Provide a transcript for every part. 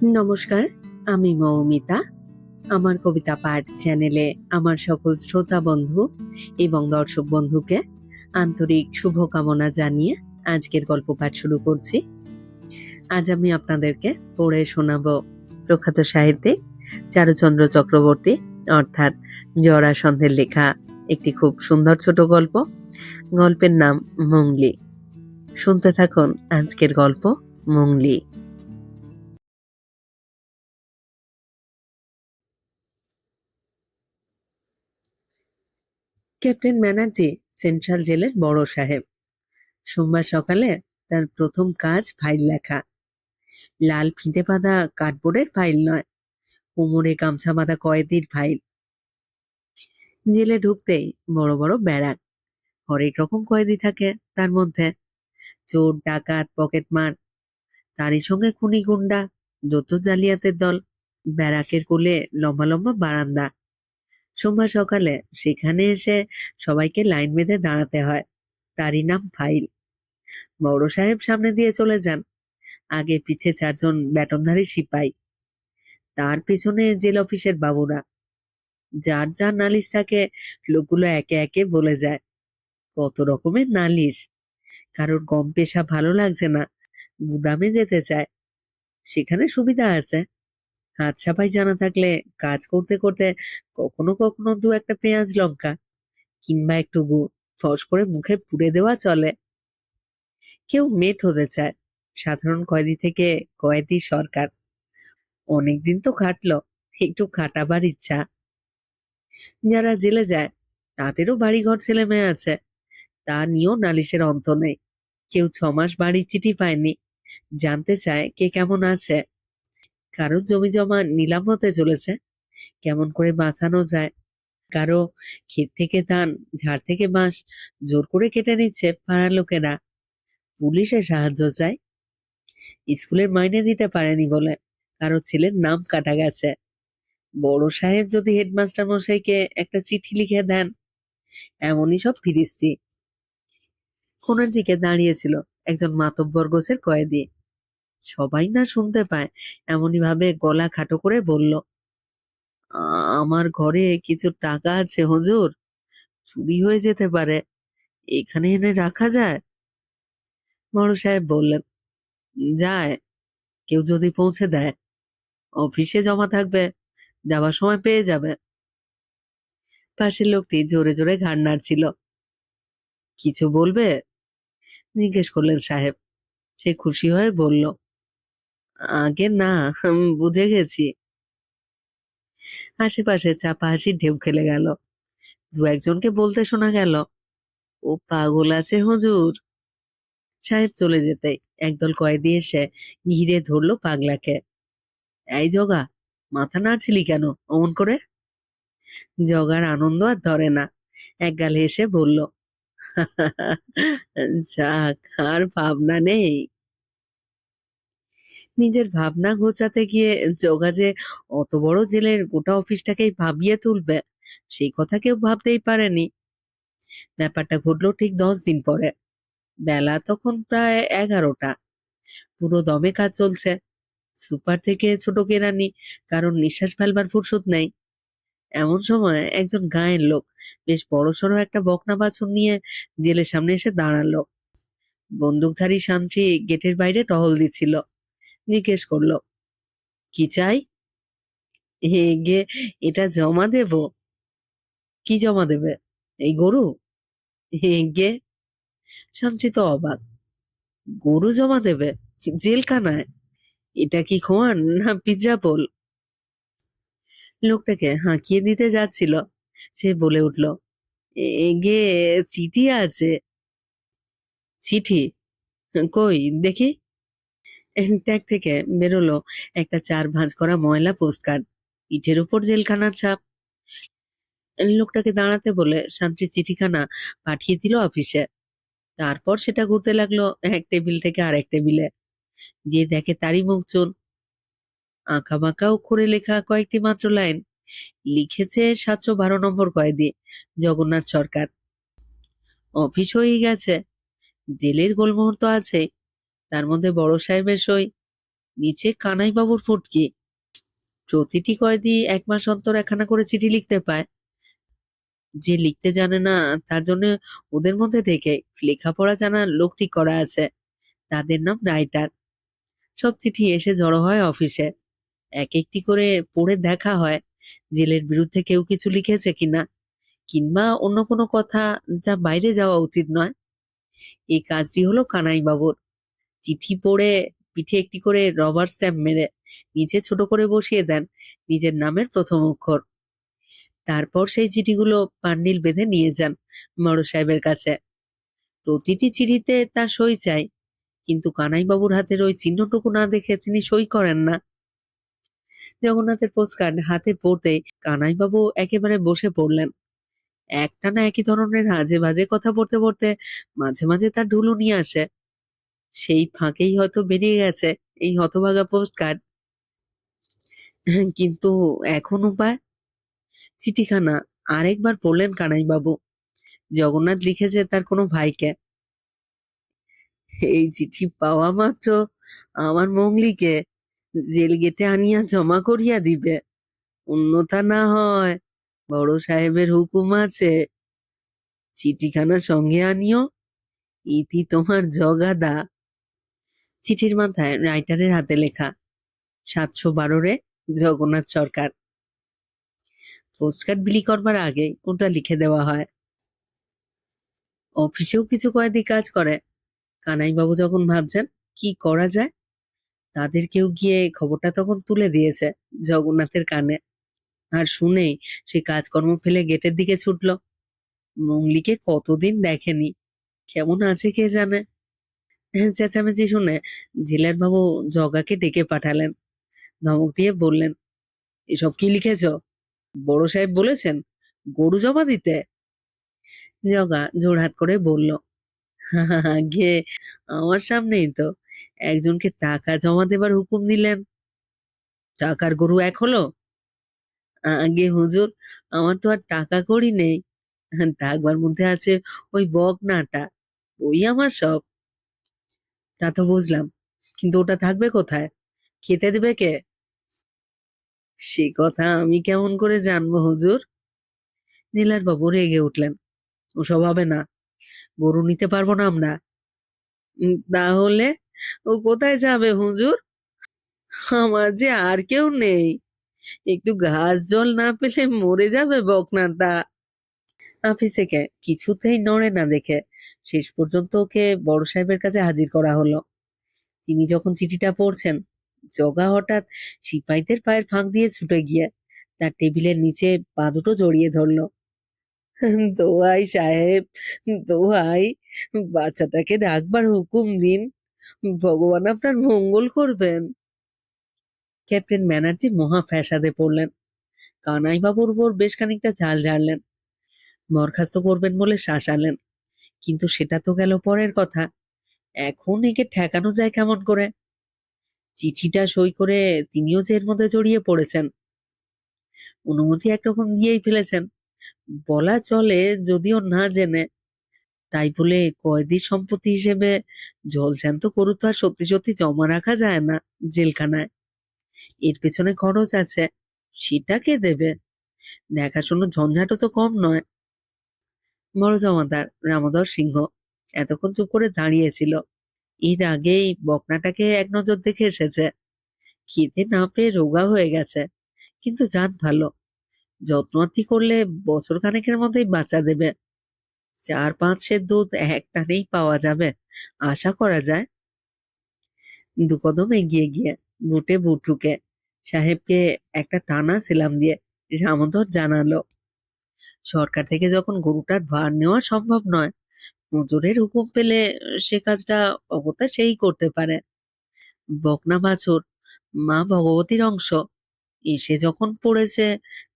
নমস্কার, আমি মৌমিতা। আমার কবিতা পাঠ চ্যানেলে আমার সকল শ্রোতা বন্ধু এবং দর্শক বন্ধুকে আন্তরিক শুভকামনা জানিয়ে আজকের গল্প পাঠ শুরু করছি। আজ আমি আপনাদেরকে পড়ে শোনাবো প্রখ্যাত সাহিত্যিক চারুচন্দ্র চক্রবর্তী অর্থাৎ জরাসন্ধের লেখা একটি খুব সুন্দর ছোট গল্প। গল্পের নাম মংলি। শুনতে থাকুন আজকের গল্প মংলি। ক্যাপ্টেন ব্যানার্জি সেন্ট্রাল জেলের বড় সাহেব। সোমবার সকালে তার প্রথম কাজ ফাইল লেখা। লাল ফিতে বাঁধা কার্ডবোর্ডের ফাইল নয়, কোমরে গামছা বাঁধা কয়েদির ফাইল। জেলে ঢুকতেই বড় বড় ব্যারাক, হরেক রকম কয়েদি থাকে তার মধ্যে। চোর, ডাকাত, পকেটমার, তারই সঙ্গে খুনি গুন্ডা, যত জালিয়াতের দল। ব্যারাকের কোলে লম্বা লম্বা বারান্দা। সোমবার সকালে সেখানে এসে সবাইকে লাইন বেঁধে দাঁড়াতে হয়। তারই নাম ফাইল। বড় সাহেব সামনে দিয়ে চলে যান, আগে পিছে চারজন ব্যাটনধারী সিপাই, তার পেছনে জেল অফিসের বাবুরা। যার যার নালিশ থাকে লোকগুলো একে একে বলে যায়। কত রকমের নালিশ। কারোর গম পেশা ভালো লাগছে না, গুদামে যেতে চায়। সেখানে সুবিধা আছে, হাত সাফাই জানা থাকলে কাজ করতে করতে কখনো কখনো দু একটা পেঁয়াজ লঙ্কা কিংবা একটু গুড় ফস করে মুখে পুড়ে দেওয়া চলে। কেউ মেট হতে চায়, সাধারণ কয়েদি থেকে কয়েদি সরকার। অনেকদিন তো খাটলো, একটু খাটাবার ইচ্ছা। যারা জেলে যায় তাদেরও বাড়িঘর ছেলে মেয়ে আছে, তা নিয়েও নালিশের অন্ত নেই। কেউ 6 মাস বাড়ির চিঠি পায়নি, জানতে চায় কে কেমন আছে। কারোর জমি জমা নিলাম হতে চলেছে, কেমন করে বাঁচানো যায়। কারো ক্ষেত থেকে ধান, ঝাড় থেকে বাঁশ জোর করে কেটে নিচ্ছে পাড়ার লোকেরা, পুলিশের সাহায্য চায়। স্কুলের মাইনে দিতে পারেনি বলে কারো ছেলের নাম কাটা গেছে, বড় সাহেব যদি হেডমাস্টার মশাইকে একটা চিঠি লিখে দেন। এমনই সব ফিরিস্তি। কোণের দিকে দাঁড়িয়েছিল একজন মাতব্বর গোছের কয়েদি। সবাই না শুনতে পায় এমনই ভাবে গলা খাটো করে বলল, আমার ঘরে কিছু টাকা আছে হুজুর, চুরি হয়ে যেতে পারে, এখানে এনে রাখা যায়?" বড় সাহেব বললেন, "যায়, কেউ যদি পৌঁছে দেয়। অফিসে জমা থাকবে, যাবার সময় পেয়ে যাবে।" পাশের লোকটি জোরে জোরে ঘাড় নাড়ছিল। "কিছু বলবে?" জিজ্ঞেস করলেন সাহেব। সে খুশি হয়ে বলল, "আগে না, বুঝে গেছি।" আশেপাশে চাপা হাসির ঢেউ খেলে গেল। দু একজনকে বলতে শোনা গেল, "ও পাগল আছে হুজুর।" সাহেব চলে যেতেই একদল কয়েদি এসে ঘিরে ধরলো পাগলাকে। "এই জগা, মাথা নাড়ছিলি কেন অমন করে?" জগার আনন্দ আর ধরে না, একগাল হেসে বলল, যাক, আর ভাবনা নেই। নিজের ভাবনা ঘোচাতে গিয়ে জগা যে অত বড় জেলের গোটা অফিসটাকেই ভাবিয়ে তুলবে, সেই কথা কেউ ভাবতেই পারেনি। ব্যাপারটা ঘটলো ঠিক 10 দিন পরে। বেলা তখন প্রায় 11টা। পুরো দমে কাজ চলছে। সুপার থেকে ছোট কেরানি, কারণ নিঃশ্বাস ফেলবার ফুরসত নেই। এমন সময় একজন গাঁয়ের লোক বেশ বড়সড় একটা বকনা বাছুর নিয়ে জেলের সামনে এসে দাঁড়ালো। বন্দুকধারী সান্ত্রী গেটের বাইরে টহল দিচ্ছিল। জিজ্ঞেস করলো, "কি চাই?" গে, "এটা জমা দেব।" "কি জমা দেবে? এই গরু?" গে, সান্ত্রী তো অবাক। "গরু জমা দেবে জেলখানায়? এটা কি খোয়ান না পিজ্জা পোল?" লোকটাকে হাঁকিয়ে দিতে যাচ্ছিল, সে বলে উঠল, গে, চিঠি আছে।" "চিঠি? কই দেখি?" ট্যাগ থেকে বেরোলো একটা 4 ভাঁজ করা ময়লা পোস্টকার্ড, পিঠের উপর জেলখানার ছাপ। লোকটাকে দাঁড়াতে বলে শান্তি চিঠিখানা পাঠিয়ে দিল অফিসে। তারপর সেটা ঘুরতে লাগলো এক টেবিল থেকে আরেক টেবিলে। যে দেখে তারই মুখ চুন। আঁকা বাঁকা অক্ষরে লেখা কয়েকটি মাত্র লাইন। লিখেছে 712 নম্বর কয়েদি জগন্নাথ সরকার। অফিস হয়েই গেছে, জেলের গোলমোহর তো আছে, তার মধ্যে বড় সাহেবের সই। নিচে কানাই বাবুর ফুটকি। প্রতিটি কয়েদি 1 মাস অন্তর একখানা করে চিঠি লিখতে পায়। যে লিখতে জানে না তার জন্য ওদের মধ্যে থেকে লেখাপড়া জানা লোক ঠিক করা আছে, তাদের নাম রাইটার। সব চিঠি এসে জড়ো হয় অফিসে। এক একটি করে পড়ে দেখা হয় জেলের বিরুদ্ধে কেউ কিছু লিখেছে কিনা, কিংবা অন্য কোনো কথা যা বাইরে যাওয়া উচিত নয়। এই কাজটি হলো কানাই বাবুর। চিঠি পড়ে পিঠে একটি করে রবার স্ট্যাম্প মেরে নিচে ছোট করে বসিয়ে দেন নিজের নামের প্রথম অক্ষর। তারপর সেই চিঠিগুলো বান্ডিল বেঁধে নিয়ে যান বড় সাহেবের কাছে। প্রতিটি চিঠিতে তার সই চাই, কিন্তু কানাইবাবুর হাতের ওই চিহ্নটুকু না দেখে তিনি সই করেন না। জগন্নাথের পোস্টকার্ড হাতে পড়তে কানাইবাবু একেবারে বসে পড়লেন। একটানা একই ধরনের আজে বাজে কথা পড়তে পড়তে মাঝে মাঝে তার ঢুলুনি আসে। সেই ফাঁকেই হয়তো বেরিয়ে গেছে এই হতভাগা পোস্টকার্ড। কিন্তু এখন উপায়? চিঠিখানা আরেকবার পড়লেন কানাইবাবু। জগন্নাথ লিখেছে তার কোনো ভাইকে। এই চিঠি পাওয়া মাত্র আমার মঙ্গলিকে জেল গেটে আনিয়া জমা করিয়া দিবে, অন্যথা না হয়। বড় সাহেবের হুকুম আছে, চিঠিখানা সঙ্গে আনিও, ইতি তোমার জগাদা। চিঠির মাথায় রাইটারের হাতে লেখা 712 রে জগন্নাথ সরকার। পোস্টকার্ড বিলি করবার আগে ওটা লিখে দেওয়া হয়। অফিসেও কিছু কয়েদি কাজ করে। কানাইবাবু যখন ভাবছেন কি করা যায়, তাদের কেউ গিয়ে খবরটা তখন তুলে দিয়েছে জগন্নাথের কানে। আর শুনেই সে কাজকর্ম ফেলে গেটের দিকে ছুটল। মঙ্গলিকে কতদিন দেখেনি, কেমন আছে কে জানে। চেঁচামেচি শুনে জেলার বাবু জগাকে ডেকে পাঠালেন। ধমক দিয়ে বললেন, এসব কি লিখেছ? বড় সাহেব বলেছেন গরু জমা দিতে? জগা জোড়হাত করে বলল, আগে আমার সামনেই তো একজনকে টাকা জমা দেবার হুকুম দিলেন, টাকার গরু এক হলো। আগে হুজুর, আমার তো আর টাকা কড়ি নেই, থাকবার মধ্যে আছে ওই বকনাটা, ওই আমার সব। তা তো বুঝলাম, কিন্তু ওটা থাকবে কোথায়? খেতে দেবে কে? সে কথা আমি কেমন করে জানবো হুজুর? নীলার বাবু রেগে উঠলেন, ওসব হবে না, গরু নিতে পারবো না আমরা। তাহলে ও কোথায় যাবে হুজুর? আমার যে আর কেউ নেই, একটু ঘাস জল না পেলে মরে যাবে বকনাটা। আফিস থেকে কিছুতেই নড়ে না দেখে শেষ পর্যন্ত ওকে বড় সাহেবের কাছে হাজির করা হলো। তিনি যখন চিঠিটা পড়ছেন, জগা হঠাৎ সিপাহীদের পায়ের ফাঁক দিয়ে ছুটে গিয়ে তার টেবিলের নিচে পা দুটো জড়িয়ে ধরলো। দোহাই সাহেব, দোহাই, বাচ্চাটাকে রাখবার হুকুম দিন, ভগবান আপনার মঙ্গল করবেন। ক্যাপ্টেন ব্যানার্জি মহা ফ্যাসাদে পড়লেন। কানাইবাবুর উপর বেশ খানিকটা ঝাল ঝাড়লেন, বরখাস্ত করবেন বলে শাসালেন। কিন্তু সেটা তো গেল পরের কথা। এখন একে ঠেকানো যায় কেমন করে? চিঠিটা সই করে তিনিও যে এর মধ্যে জড়িয়ে পড়েছেন, অনুমতি একরকম দিয়েই ফেলেছেন বলা চলে, যদিও না জেনে। তাই বলে কয়েদির সম্পত্তি হিসেবে জলজ্যান্ত গরু তো আর সত্যি সত্যি জমা রাখা যায় না জেলখানায়। এর পেছনে খরচ আছে, সেটা কে দেবে? দেখাশোনো ঝঞ্ঝাটও তো কম নয়। বড় জমাদার রামোদর সিংহ এতক্ষণ চুপ করে দাঁড়িয়েছিল। এর আগেই বকনাটাকে এক নজর দেখে এসেছে। খেতে না পেয়ে রোগা হয়ে গেছে, কিন্তু জাত ভালো। যত্নআত্তি করলে বছর খানেকের মধ্যেই বাচ্চা দেবে। 4-5 সের দুধ এক টানেই পাওয়া যাবে, আশা করা যায়। দু কদম এগিয়ে গিয়ে বুটে বুট ঠুকে সাহেবকে একটা টানা সেলাম দিয়ে রামোদর জানালো, সরকার থেকে যখন গরুটার ভার নেওয়া সম্ভব নয়, হুজুরের হুকুম পেলে সে কাজটা অগত্যা সেই করতে পারে। বকনা বাছুর মা ভগবতীর অংশ, এসে যখন পড়েছে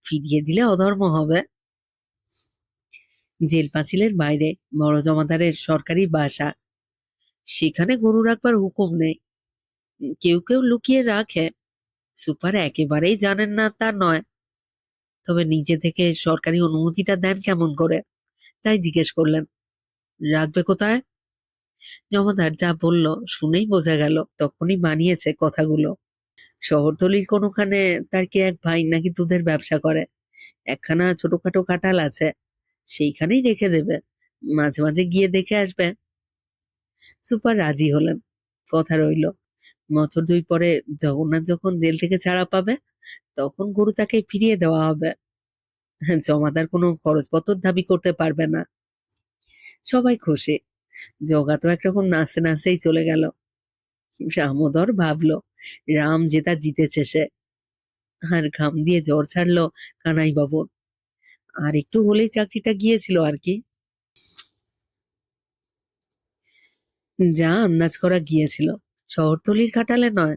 ফিরিয়ে দিলে অধর্ম হবে। জেল পাঁচিলের বাইরে বড় জমাদারের সরকারি বাসা, সেখানে গরু রাখবার হুকুম নেই। কেউ কেউ লুকিয়ে রাখে, সুপার একেবারেই জানেন না তা নয়। তবে নিজে থেকে সরকারি অনুমতিটা দেন কেমন করে, তাই জিজ্ঞেস করলেন, রাখবে কোথায়? জমাদার যা বলল শুনেই বোঝা গেল তখনই মানিয়েছে কথাগুলো। শহরতলির কোনোখানে তার কি এক ভাই নাকি দুধের ব্যবসা করে, একখানা ছোটখাটো খাটাল আছে, সেইখানেই রেখে দেবে, মাঝে মাঝে গিয়ে দেখে আসবে। সুপার রাজি হলেন। কথা রইল, বছর দুই পরে জগন্নাথ যখন জেল থেকে ছাড়া পাবে তখন গরু তাকে ফিরিয়ে দেওয়া হবে। জমাদার কোনো খরচপত্র দাবি করতে পারবে না। সবাই খুশি। জগা তো একরকম নাচতে নাচতেই চলে গেল। রামোদর ভাবলো রাম জেতা জিতেছে সে। আর ঘাম দিয়ে জ্বর ছাড়লো কানাই বাবুর। আর একটু হলেই চাকরিটা গিয়েছিল আর কি। যা আন্দাজ করা গিয়েছিল, শহরতলির খাটালে নয়,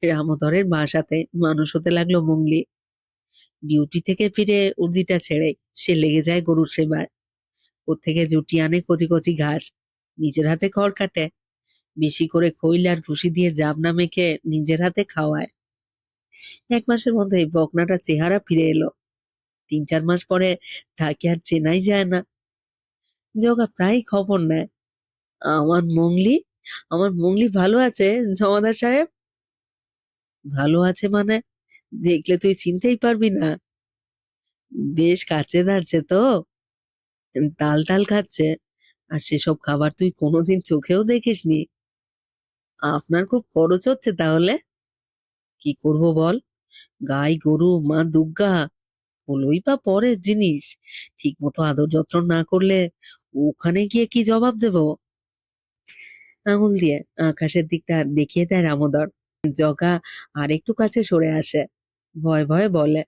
রামোদরের বাসাতে মানুষ হতে লাগলো মঙ্গলি। ডিউটি থেকে ফিরে উর্দিটা ছেড়ে সে লেগে যায় গরুর সেবায়। ওর থেকে জুটি আনে কচি কচি ঘাস, নিজের হাতে খড় কাটে, বেশি করে খৈল আর ভুসি দিয়ে জাবনা মেখে নিজের হাতে খাওয়ায়। 1 মাসের মধ্যেই বকনাটা চেহারা ফিরে এলো। 3-4 মাস পরে তাকে আর চেনাই যায় না। জগা প্রায় খবর নেয়, আমার মঙ্গলি, আমার মঙ্গলি ভালো আছে জমাদার সাহেব। ভালো আছে মানে? দেখলে তুই চিনতেই পারবি না। বেশ কাচ্ছে দাচ্ছে তো, তাল টাল খাচ্ছে। আর সেসব খাবার তুই কোনোদিন চোখেও দেখিসনি। আপনার খুব খরচ হচ্ছে তাহলে। কি করব বল, গাই গরু মা দুর্গা হলোই বা পরের জিনিস। ঠিক মতো আদর যত্ন না করলে ওখানে গিয়ে কি জবাব দেব? আঙুল দিয়ে আকাশের দিকটা দেখিয়ে দেয় রামোদর। জগা আর একটু কাছে সরে আসে, ভয় ভয়ে বলে,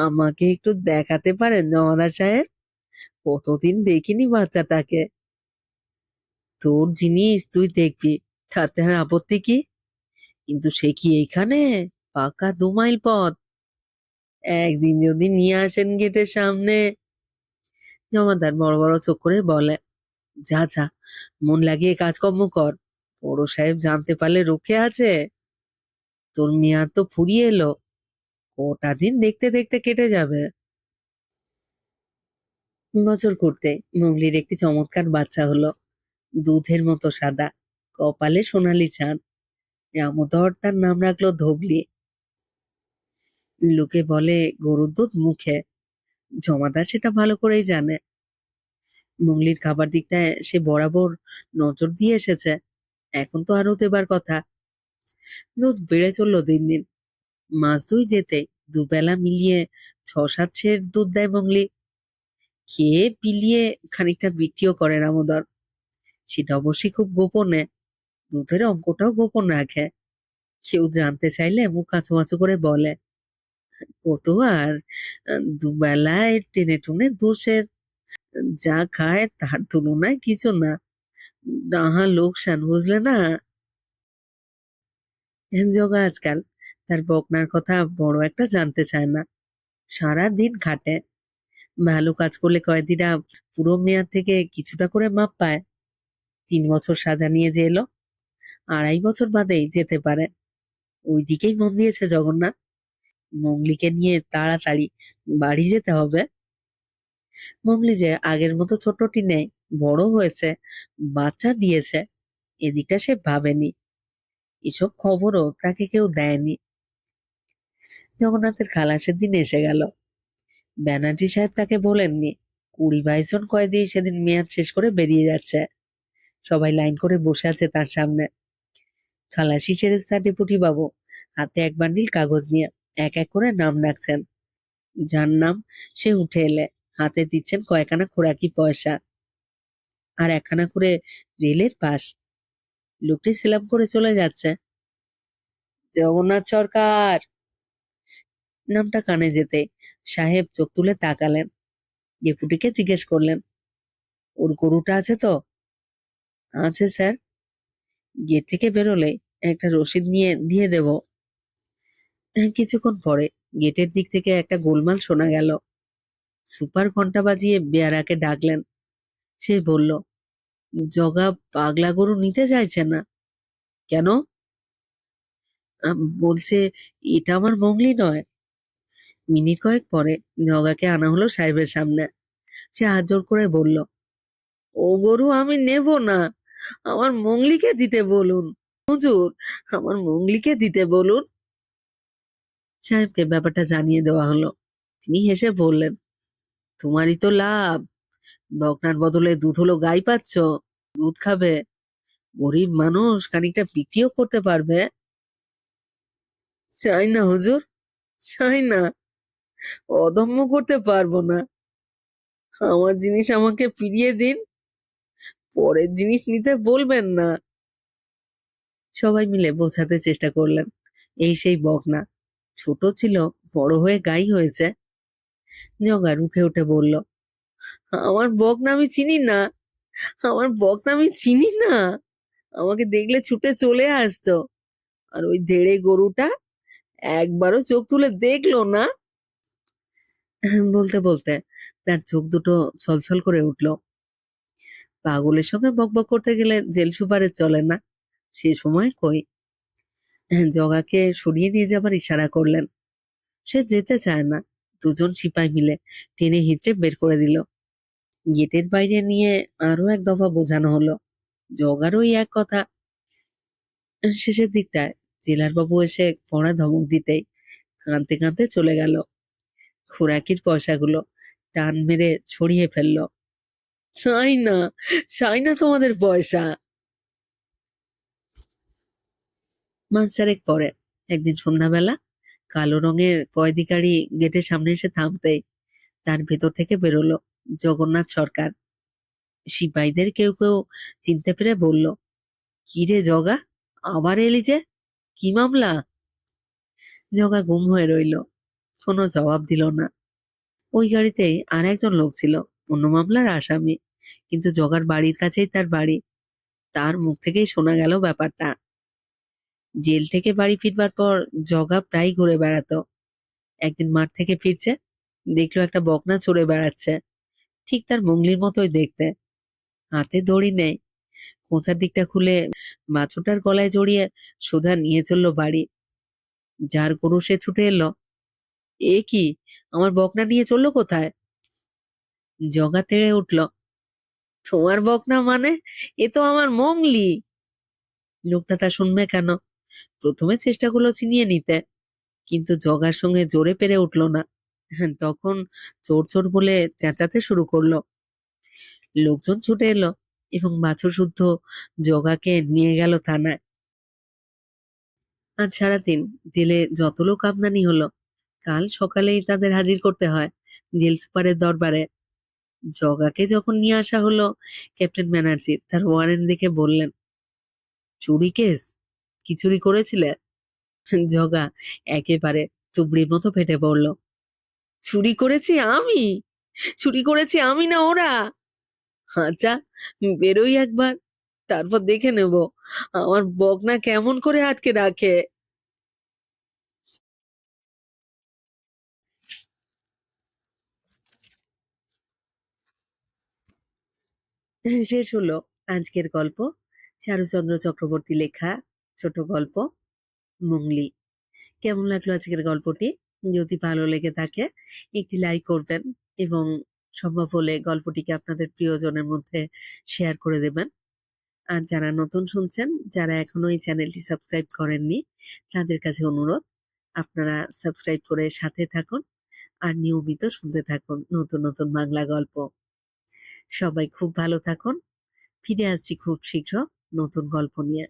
আমাকে একটু দেখাতে পারেন জমাদার সাহেব? কতদিন দেখিনি বাচ্চাটাকে। তোর জিনিস তুই দেখবি, তাতে আর আপত্তি কি? কিন্তু সে কি এইখানে, পাকা 2 মাইল পথ। একদিন যদি নিয়ে আসেন গেটের সামনে। জমাদার বড় বড় চোখ করে বলে, যা যা, মন লাগিয়ে কাজকর্ম কর। বড় সাহেব জানতে পারলে রুখে আছে। তোর মেয়াদ তো ফুরিয়ে এলো, কটা দিন দেখতে দেখতে কেটে যাবে। বছর ঘুরতে মোগলির একটি চমৎকার বাচ্চা হলো, দুধের মতো সাদা, কপালে সোনালি ছাঁদ। রামোদর তার নাম রাখলো ধবলি। লোকে বলে গরুর দুধ মুখে, জমাদার সেটা ভালো করেই জানে। মোগলির খাবার দিকটায় সে বরাবর নজর দিয়ে এসেছে, এখন তো আরো দেবার কথা। দুধ বেড়ে চললো দিন দিন। মাস দুই যেতেই দুবেলা মিলিয়ে 6-7 সের দুধ দেয় মোগলি। খেয়ে বিলিয়ে খানিকটা বিক্রিও করে রামোদর, সেটা অবশ্যই খুব গোপনে। দুধের অঙ্কটাও গোপন রাখে। কেউ জানতে চাইলে মুখ কাঁচুমাচু করে বলে, কত আর, দুবেলায় টেনে টুনে 2 সের, যা খায় তার তুলনায় কিছু না, নাহা লোকসান বুঝলে না। জগা আজকাল তার বকনার কথা বড় একটা জানতে চায় না। সারা দিন খাটে, ভালো কাজ করলে কয়েদিরা পুরো মেয়াদ থেকে কিছুটা করে মাপ পায়। 3 বছর সাজা নিয়ে যে এলো, 2.5 বছর বাদেই যেতে পারে। ওই দিকেই মন দিয়েছে জগন্নাথ। মঙ্গলিকে নিয়ে তাড়াতাড়ি বাড়ি যেতে হবে। মঙ্গলি যে আগের মতো ছোটটি নেই, বড় হয়েছে, বাচ্চা দিয়েছে, এদিকটা সে ভাবেনি। এসব খবরও তাকে কেউ দেয়নি। জগন্নাথের খালাসের দিন এসে গেল। ব্যানার্জি সাহেব তাকে বলেননি। 20-22 জন কয়েদি সেদিন মেয়াদ শেষ করে বেরিয়ে যাচ্ছে। সবাই লাইন করে বসে আছে তার সামনে। খালাসি সেরেস্তা ডেপুটি বাবু হাতে এক বান্ডিল কাগজ নিয়ে এক এক করে নাম ডাকছেন। যার নাম সে উঠে এলে হাতে দিচ্ছেন কয়েকখানা খোরাকি পয়সা আর একখানা করে রেলের পাস। লোকটি সিলাম করে চলে যাচ্ছে। জগন্নাথ সরকার নামটা কানে যেতে সাহেব চোখ তুলে তাকালেন। ডেপুটিকে জিজ্ঞেস করলেন, ওর গরুটা আছে তো? আছে স্যার। গেট থেকে বেরোলে একটা রসিদ নিয়ে দিয়ে দেব। কিছুক্ষণ পরে গেটের দিক থেকে একটা গোলমাল শোনা গেল। সুপার ঘন্টা বাজিয়ে বেয়ারাকে ডাকলেন। সে বলল, জগা পাগলা গরু নিতে চাইছে না। কেন? বলছে এটা আমার মঙ্গলি নয়। মিনিট কয়েক পরে জগাকে আনা হলো সাহেবের সামনে। সে হাত জোড় করে বলল, ও গরু আমি নেব না, আমার মংলিকে দিতে বলুন। হুজুর, আমার মংলিকে দিতে বলুন। সাহেবকে ব্যাপারটা জানিয়ে দেওয়া হলো। তিনি হেসে বললেন, তোমারই তো লাভ। বকনার বদলে দুধ হলো গাই পাচ্ছ, দুধ খাবে। গরিব মানুষ খানিকটা বিক্রিও করতে পারবে। চাই না হুজুর, চাই না। অদম্য করতে পারবো না। আমার জিনিস আমাকে ফিরিয়ে দিন, পরের জিনিস নিতে বলবেন না। সবাই মিলে বোঝাতে চেষ্টা করলেন, এই সেই বকনা, ছোট ছিল, বড় হয়ে গাই হয়েছে। জগা রুখে উঠে বলল, আমার বকনা আমি চিনি না, আমার বকনা আমি চিনি না। আমাকে দেখলে ছুটে চলে আসতো। আর ওই ধেড়ে গরুটা একবারও চোখ তুলে দেখলো না। বলতে বলতে তার চোখ দুটো ছলছল করে উঠল। পাগলের সঙ্গে বকবক করতে গেলে জেল সুপারের চলে না, সে সময় কই। জগাকে সরিয়ে নিয়ে যাবার ইশারা করলেন। সে যেতে চায় না। দুজন সিপাই মিলে টেনে হিঁচড়ে বের করে দিল। গেটের বাইরে নিয়ে আরো এক দফা বোঝানো হলো। জগার ওই এক কথা। শেষের দিকটায় জেলার বাবু এসে কড়া ধমক দিতেই কাঁদতে কাঁদতে চলে গেল। খোরাকির পয়সাগুলো টান মেরে ছড়িয়ে ফেললো। চাই না, চাই না তোমাদের পয়সা। মাস চারেক পরে একদিন সন্ধ্যাবেলা কালো রঙের কয়েদি গাড়ি গেটের সামনে এসে থামতেই তার ভেতর থেকে বেরোলো জগন্নাথ সরকার। সিপাহীদের কেউ কেউ চিনতে পেরে বলল, কি রে জগা, আবার এলি যে? কি মামলা? জগা গুম হয়ে রইল, কোনো জবাব দিল না। ওই গাড়িতেই আর একজন লোক ছিল, অন্য মামলার আসামি, কিন্তু জগার বাড়ির কাছেই তার বাড়ি। তার মুখ থেকেই শোনা গেল ব্যাপারটা। জেল থেকে বাড়ি ফিরবার পর জগা প্রায় ঘুরে বেড়াতো। একদিন মাঠ থেকে ফিরছে, দেখলো একটা বকনা চড়ে বেড়াচ্ছে, ঠিক তার মংলির মতোই দেখতে। হাতে দড়ি নেই, খোঁচার দিকটা খুলে বাছুরটার গলায় জড়িয়ে সোজা নিয়ে চললো বাড়ি। যার গরু সে ছুটে এলো, এ কি, আমার বকনা নিয়ে চললো কোথায়? জগা তেড়ে উঠল, তোমার বকনা মানে? এ তো আমার মংলি। লোকটা তা শুনবে কেন? প্রথমে চেষ্টা করলো ছিনিয়ে নিতে, কিন্তু জগার সঙ্গে জোরে পেরে উঠলো না। হ্যাঁ, তখন চোর চোর বলে চেঁচাতে শুরু করলো। লোকজন ছুটে এলো এবং বাছুর শুদ্ধ জগাকে নিয়ে গেল থানায়। আজ সারাদিন জেলে যত লোক আমদানি হলো, কাল সকালেই তাদের হাজির করতে হয় জেল সুপারের দরবারে। জগাকে যখন নিয়ে আসা হলো, ক্যাপ্টেন ব্যানার্জি তার ওয়ারেন্ট দেখে বললেন, চুরি কেস? কি চুরি করেছিলে? জগা একেবারে তুবড়ির মতো ফেটে পড়ল। চুরি করেছি আমি? চুরি করেছি আমি না ওরা? আচ্ছা, বেরোই একবার, তারপর দেখে নেব আমার বকনা কেমন করে আটকে রাখে। শেষ হলো আজকের গল্প। চারুচন্দ্র চক্রবর্তী লেখা ছোট গল্প মুংলি। কেমন লাগলো আজকের গল্পটি? যদি ভালো লেগে থাকে একটি লাইক করবেন এবং সম্ভব হলে গল্পটিকে আপনাদের প্রিয়জনের মধ্যে শেয়ার করে দেবেন। আর যারা নতুন শুনছেন, যারা এখনো এই চ্যানেলটি সাবস্ক্রাইব করেননি, তাদের কাছে অনুরোধ, আপনারা সাবস্ক্রাইব করে সাথে থাকুন আর নিয়মিত শুনতে থাকুন নতুন নতুন বাংলা গল্প। সবাই খুব ভালো থাকুন। ফিরে আসছি খুব শীঘ্র নতুন গল্প নিয়ে।